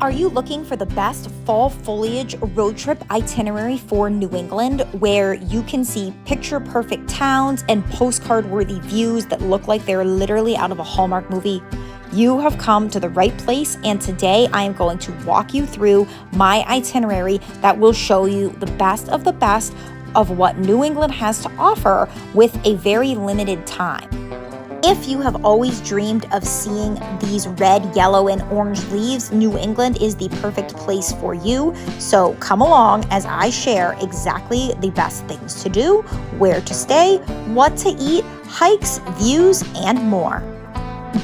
Are you looking for the best fall foliage road trip itinerary for New England, where you can see picture-perfect towns and postcard-worthy views that look like they're literally out of a Hallmark movie? You have come to the right place, and today I am going to walk you through my itinerary that will show you the best of what New England has to offer with a very limited time. If you have always dreamed of seeing these red, yellow, and orange leaves, New England is the perfect place for you. So come along as I share exactly the best things to do, where to stay, what to eat, hikes, views, and more.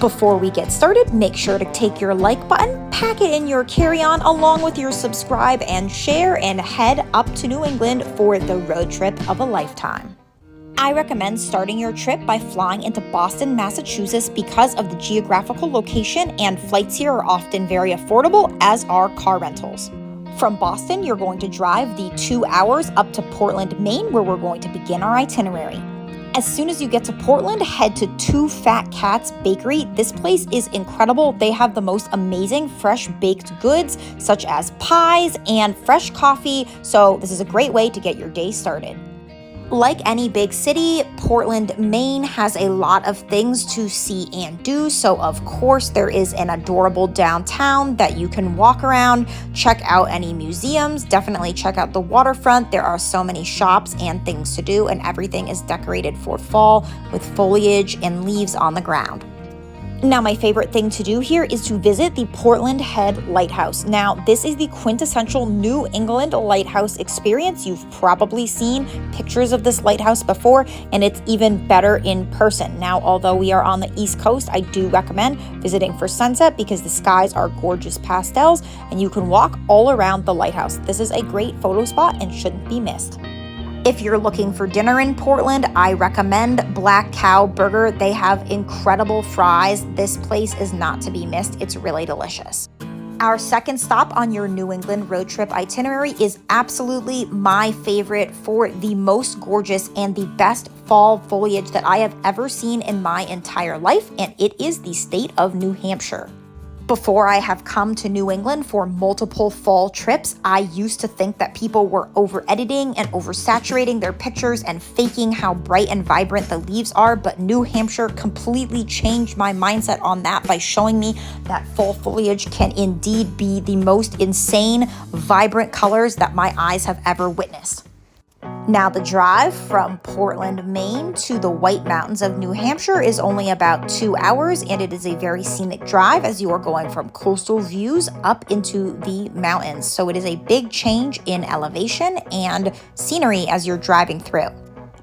Before we get started, make sure to take your like button, pack it in your carry-on along with your subscribe and share, and head up to New England for the road trip of a lifetime. I recommend starting your trip by flying into Boston, Massachusetts because of the geographical location, and flights here are often very affordable, as are car rentals. From Boston, you're going to drive the 2 hours up to Portland, Maine, where we're going to begin our itinerary. As soon as you get to Portland, head to Two Fat Cats Bakery. This place is incredible. They have the most amazing fresh baked goods, such as pies and fresh coffee, so this is a great way to get your day started. Like any big city, Portland, Maine has a lot of things to see and do. So of course there is an adorable downtown that you can walk around, check out any museums, definitely check out the waterfront. There are so many shops and things to do, and everything is decorated for fall with foliage and leaves on the ground. Now, my favorite thing to do here is to visit the Portland Head Lighthouse. Now, this is the quintessential New England lighthouse experience. You've probably seen pictures of this lighthouse before, and it's even better in person. Now, although we are on the East Coast, I do recommend visiting for sunset because the skies are gorgeous pastels and you can walk all around the lighthouse. This is a great photo spot and shouldn't be missed. If you're looking for dinner in Portland, I recommend Black Cow Burger. They have incredible fries. This place is not to be missed. It's really delicious. Our second stop on your New England road trip itinerary is absolutely my favorite for the most gorgeous and the best fall foliage that I have ever seen in my entire life, and it is the state of New Hampshire. Before I have come to New England for multiple fall trips, I used to think that people were over-editing and oversaturating their pictures and faking how bright and vibrant the leaves are, but New Hampshire completely changed my mindset on that by showing me that fall foliage can indeed be the most insane, vibrant colors that my eyes have ever witnessed. Now, the drive from Portland, Maine to the White Mountains of New Hampshire is only about 2 hours, and it is a very scenic drive as you are going from coastal views up into the mountains. So it is a big change in elevation and scenery as you're driving through.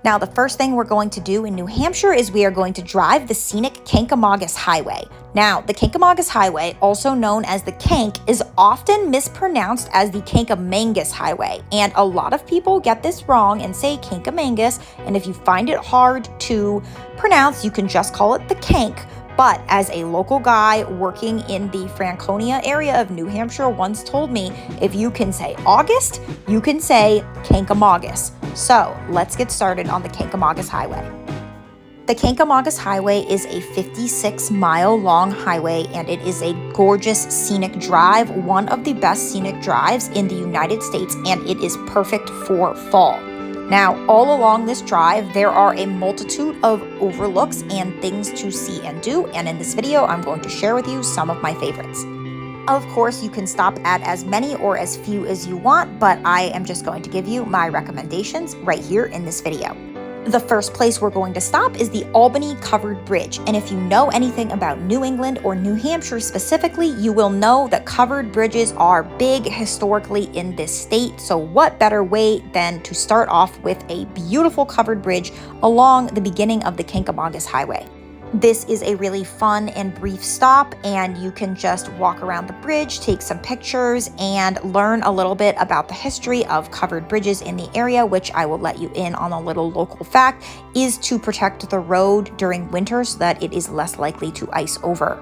Now, the first thing we're going to do in New Hampshire is we are going to drive the scenic Kancamagus Highway. Now, the Kancamagus Highway, also known as the Kank, is often mispronounced as the Kancamagus Highway, and a lot of people get this wrong and say Kancamagus, and if you find it hard to pronounce, you can just call it the Kank. But as a local guy working in the Franconia area of New Hampshire once told me, if you can say August, you can say Kancamagus. So let's get started on the Kancamagus Highway. The Kancamagus Highway is a 56-mile long highway, and it is a gorgeous scenic drive, one of the best scenic drives in the United States, and it is perfect for fall. Now, all along this drive, there are a multitude of overlooks and things to see and do, and in this video, I'm going to share with you some of my favorites. Of course, you can stop at as many or as few as you want, but I am just going to give you my recommendations right here in this video. The first place we're going to stop is the Albany Covered Bridge, and if you know anything about New England or New Hampshire specifically, you will know that covered bridges are big historically in this state, so what better way than to start off with a beautiful covered bridge along the beginning of the Kancamagus Highway. This is a really fun and brief stop, and you can just walk around the bridge, take some pictures, and learn a little bit about the history of covered bridges in the area, which I will let you in on a little local fact, is to protect the road during winter so that it is less likely to ice over.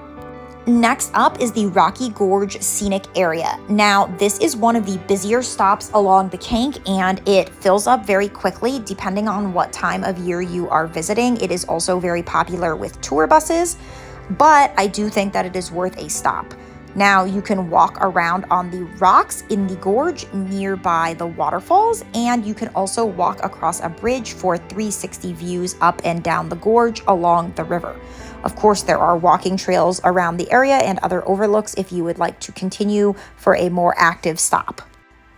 Next up is the Rocky Gorge Scenic Area. Now, this is one of the busier stops along the Kank, and it fills up very quickly depending on what time of year you are visiting. It is also very popular with tour buses, but I do think that it is worth a stop. Now you can walk around on the rocks in the gorge nearby the waterfalls, and you can also walk across a bridge for 360 views up and down the gorge along the river. Of course, there are walking trails around the area and other overlooks if you would like to continue for a more active stop.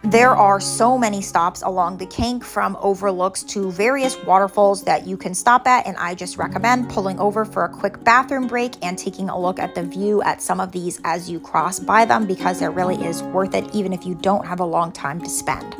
There are so many stops along the Kank, from overlooks to various waterfalls, that you can stop at, and I just recommend pulling over for a quick bathroom break and taking a look at the view at some of these as you cross by them, because it really is worth it even if you don't have a long time to spend.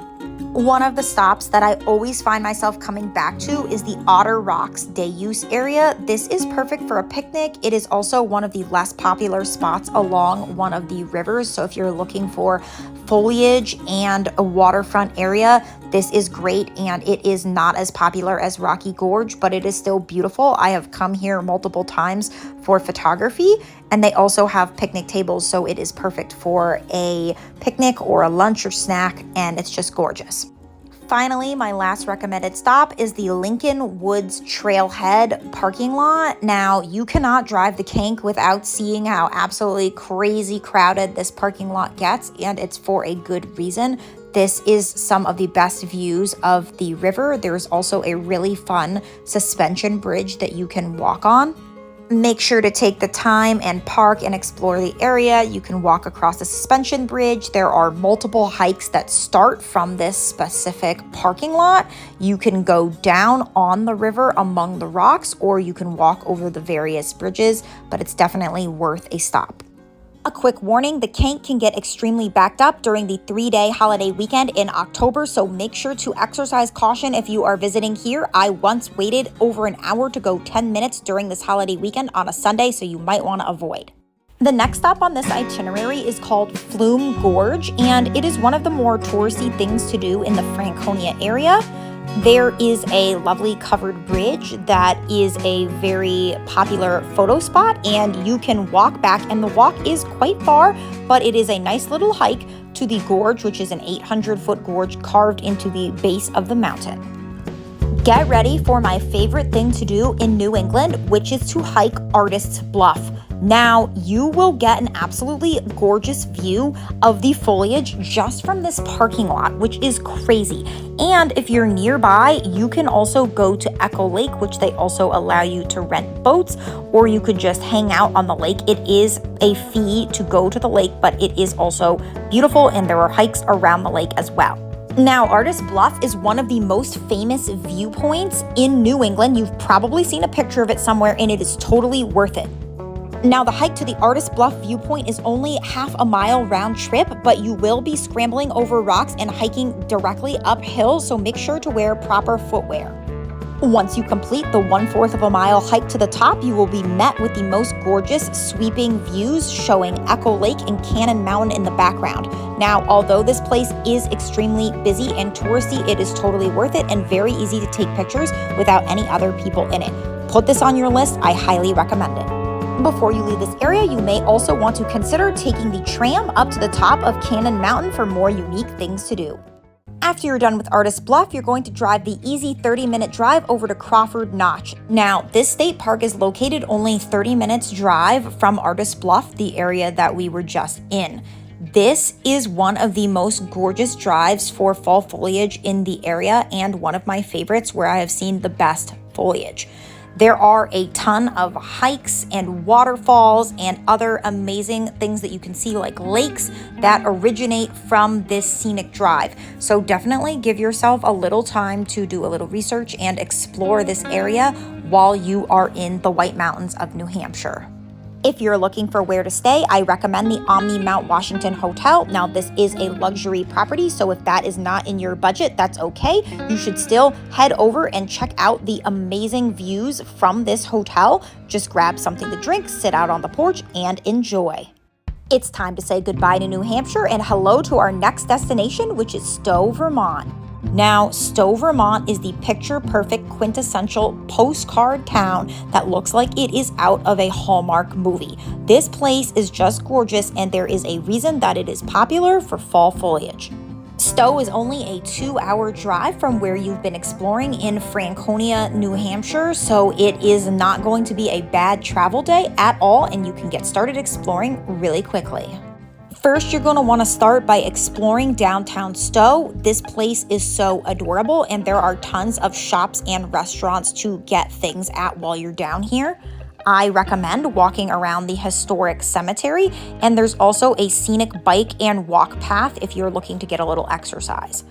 One of the stops that I always find myself coming back to is the Otter Rocks day use area. This is perfect for a picnic. It is also one of the less popular spots along one of the rivers, so if you're looking for foliage and a waterfront area, this is great, and it is not as popular as Rocky Gorge, but it is still beautiful. I have come here multiple times for photography, and they also have picnic tables, so it is perfect for a picnic or a lunch or snack, and it's just gorgeous. Finally, my last recommended stop is the Lincoln Woods Trailhead parking lot. Now, you cannot drive the Kank without seeing how absolutely crazy crowded this parking lot gets, and it's for a good reason. This is some of the best views of the river. There's also a really fun suspension bridge that you can walk on. Make sure to take the time and park and explore the area. You can walk across the suspension bridge. There are multiple hikes that start from this specific parking lot. You can go down on the river among the rocks, or you can walk over the various bridges, but it's definitely worth a stop. A quick warning, the Kank can get extremely backed up during the 3-day holiday weekend in October, so make sure to exercise caution if you are visiting here. I once waited over an hour to go 10 minutes during this holiday weekend on a Sunday, so you might want to avoid. The next stop on this itinerary is called Flume Gorge, and it is one of the more touristy things to do in the Franconia area. There is a lovely covered bridge that is a very popular photo spot, and you can walk back, and the walk is quite far, but it is a nice little hike to the gorge, which is an 800-foot gorge carved into the base of the mountain. Get ready for my favorite thing to do in New England, which is to hike Artist's Bluff. Now, you will get an absolutely gorgeous view of the foliage just from this parking lot, which is crazy. And if you're nearby, you can also go to Echo Lake, which they also allow you to rent boats, or you could just hang out on the lake. It is a fee to go to the lake, but it is also beautiful, and there are hikes around the lake as well. Now, Artist's Bluff is one of the most famous viewpoints in New England. You've probably seen a picture of it somewhere, and it is totally worth it. Now, the hike to the Artist's Bluff viewpoint is only half a mile round trip, but you will be scrambling over rocks and hiking directly uphill, so make sure to wear proper footwear. Once you complete the 1/4 of a mile hike to the top, you will be met with the most gorgeous sweeping views showing Echo Lake and Cannon Mountain in the background. Now, although this place is extremely busy and touristy, it is totally worth it and very easy to take pictures without any other people in it. Put this on your list. I highly recommend it. Before you leave this area, you may also want to consider taking the tram up to the top of Cannon Mountain for more unique things to do. After you're done with Artist's Bluff, you're going to drive the easy 30-minute drive over to Crawford Notch. Now, this state park is located only 30 minutes drive from Artist's Bluff, the area that we were just in. This is one of the most gorgeous drives for fall foliage in the area, and one of my favorites where I have seen the best foliage. There are a ton of hikes and waterfalls and other amazing things that you can see, like lakes, that originate from this scenic drive. So definitely give yourself a little time to do a little research and explore this area while you are in the White Mountains of New Hampshire. If you're looking for where to stay, I recommend the Omni Mount Washington Hotel. Now, this is a luxury property, so if that is not in your budget, that's okay. You should still head over and check out the amazing views from this hotel. Just grab something to drink, sit out on the porch, and enjoy. It's time to say goodbye to New Hampshire and hello to our next destination, which is Stowe, Vermont. Now, Stowe, Vermont is the picture-perfect quintessential postcard town that looks like it is out of a Hallmark movie. This place is just gorgeous, and there is a reason that it is popular for fall foliage. Stowe is only a 2-hour drive from where you've been exploring in Franconia, New Hampshire, so it is not going to be a bad travel day at all, and you can get started exploring really quickly. First, you're going to want to start by exploring downtown Stowe. This place is so adorable, and there are tons of shops and restaurants to get things at while you're down here. I recommend walking around the historic cemetery, and there's also a scenic bike and walk path if you're looking to get a little exercise.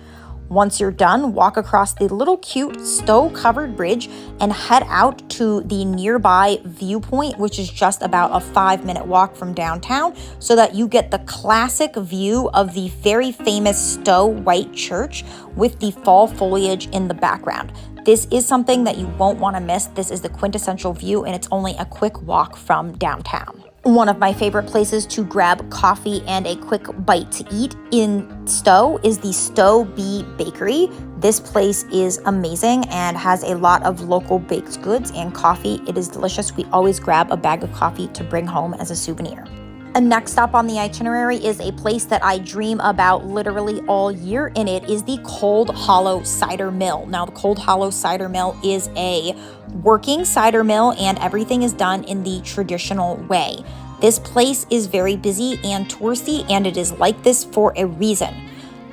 Once you're done, walk across the little cute Stowe-covered bridge and head out to the nearby viewpoint, which is just about a 5-minute walk from downtown, so that you get the classic view of the very famous Stowe White Church with the fall foliage in the background. This is something that you won't want to miss. This is the quintessential view, and it's only a quick walk from downtown. One of my favorite places to grab coffee and a quick bite to eat in Stowe is the Stowe Bee Bakery. This place is amazing and has a lot of local baked goods and coffee. It is delicious. We always grab a bag of coffee to bring home as a souvenir. And next stop on the itinerary is a place that I dream about literally all year, and it is the Cold Hollow Cider Mill. Now, the Cold Hollow Cider Mill is a working cider mill, and everything is done in the traditional way. This place is very busy and touristy, and it is like this for a reason.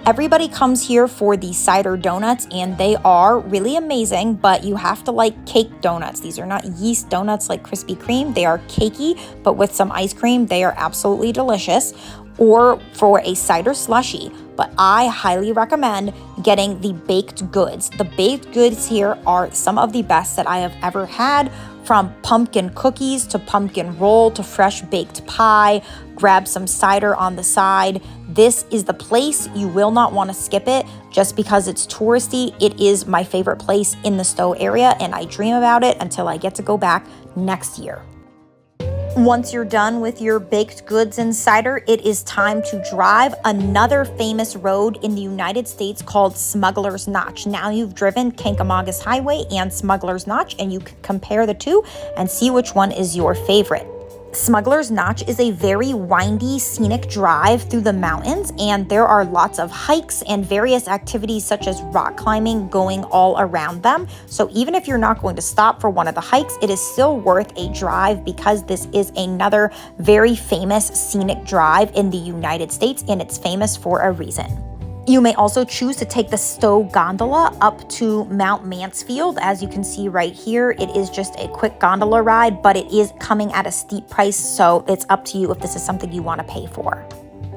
Everybody comes here for the cider donuts, and they are really amazing, but you have to like cake donuts. These are not yeast donuts like Krispy Kreme. They are cakey, but with some ice cream, they are absolutely delicious. Or for a cider slushie, but I highly recommend getting the baked goods. The baked goods here are some of the best that I have ever had, from pumpkin cookies to pumpkin roll to fresh baked pie. Grab some cider on the side. This is the place. You will not want to skip it just because it's touristy. It is my favorite place in the Stowe area, and I dream about it until I get to go back next year. Once you're done with your baked goods and cider, it is time to drive another famous road in the United States called Smuggler's Notch. Now you've driven Kancamagus Highway and Smuggler's Notch, and you can compare the two and see which one is your favorite. Smuggler's Notch is a very windy, scenic drive through the mountains, and there are lots of hikes and various activities such as rock climbing going all around them. So even if you're not going to stop for one of the hikes, it is still worth a drive because this is another very famous scenic drive in the United States, and it's famous for a reason. You may also choose to take the Stowe gondola up to Mount Mansfield. As you can see right here, it is just a quick gondola ride, but it is coming at a steep price, so it's up to you if this is something you want to pay for.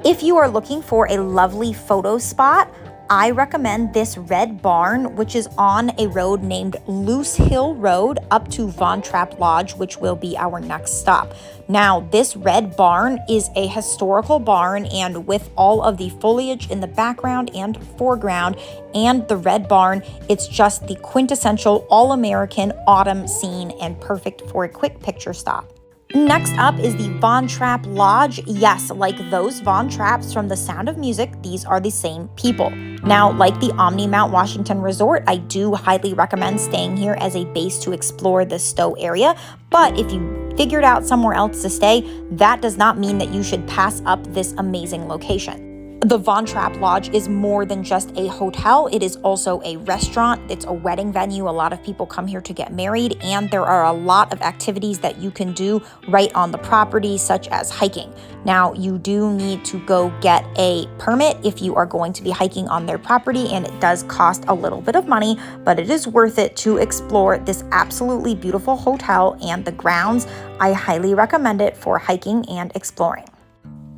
If you are looking for a lovely photo spot, I recommend this red barn, which is on a road named Loose Hill Road up to Trapp Lodge, which will be our next stop. Now, this red barn is a historical barn, and with all of the foliage in the background and foreground and the red barn, it's just the quintessential all-American autumn scene and perfect for a quick picture stop. Next up is the Trapp Lodge. Yes, like those Von Trapps from The Sound of Music, these are the same people. Now, like the Omni Mount Washington Resort, I do highly recommend staying here as a base to explore the Stowe area, but if you figured out somewhere else to stay, that does not mean that you should pass up this amazing location. The Trapp Lodge is more than just a hotel. It is also a restaurant. It's a wedding venue. A lot of people come here to get married, and there are a lot of activities that you can do right on the property, such as hiking. Now, you do need to go get a permit if you are going to be hiking on their property, and it does cost a little bit of money, but it is worth it to explore this absolutely beautiful hotel and the grounds. I highly recommend it for hiking and exploring.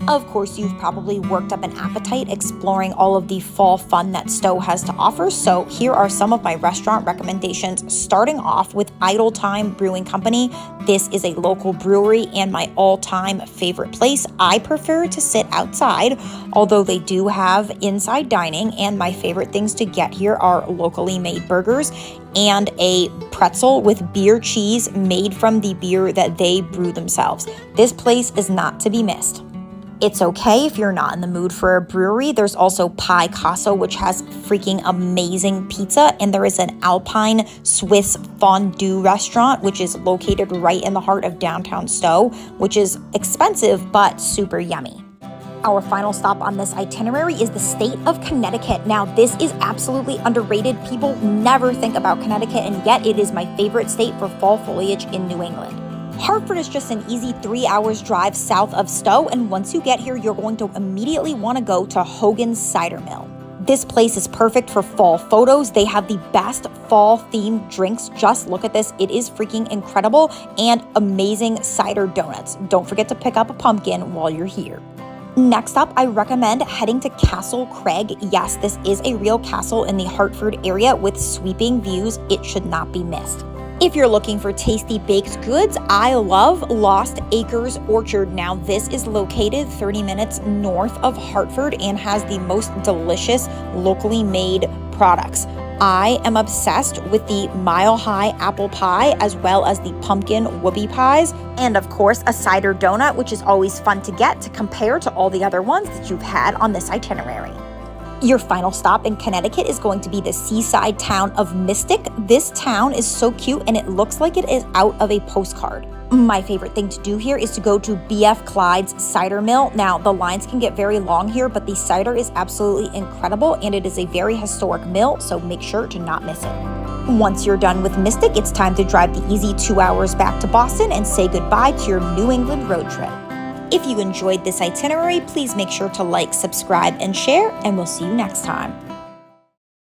Of course, you've probably worked up an appetite exploring all of the fall fun that Stowe has to offer, so here are some of my restaurant recommendations, starting off with Idle Time Brewing Company. This is a local brewery and my all-time favorite place. I prefer to sit outside, although they do have inside dining, and my favorite things to get here are locally made burgers and a pretzel with beer cheese made from the beer that they brew themselves. This place is not to be missed. It's okay if you're not in the mood for a brewery. There's also Pie Casa, which has freaking amazing pizza, and there is an Alpine Swiss fondue restaurant, which is located right in the heart of downtown Stowe, which is expensive but super yummy. Our final stop on this itinerary is the state of Connecticut. Now, this is absolutely underrated. People never think about Connecticut, and yet it is my favorite state for fall foliage in New England. Hartford is just an easy 3 hours drive south of Stowe, and once you get here, you're going to immediately want to go to Hogan's Cider Mill. This place is perfect for fall photos. They have the best fall-themed drinks. Just look at this. It is freaking incredible, and amazing cider donuts. Don't forget to pick up a pumpkin while you're here. Next up, I recommend heading to Castle Craig. Yes, this is a real castle in the Hartford area with sweeping views. It should not be missed. If you're looking for tasty baked goods, I love Lost Acres Orchard. Now, this is located 30 minutes north of Hartford and has the most delicious locally made products. I am obsessed with the Mile High apple pie as well as the pumpkin whoopie pies, and of course a cider donut, which is always fun to get to compare to all the other ones that you've had on this itinerary. Your final stop in Connecticut is going to be the seaside town of Mystic. This town is so cute and it looks like it is out of a postcard. My favorite thing to do here is to go to B.F. Clyde's cider mill. Now, the lines can get very long here, but the cider is absolutely incredible and it is a very historic mill, so make sure to not miss it. Once you're done with Mystic, it's time to drive the easy 2 hours back to Boston and say goodbye to your New England road trip. If you enjoyed this itinerary, please make sure to like, subscribe, and share, and we'll see you next time.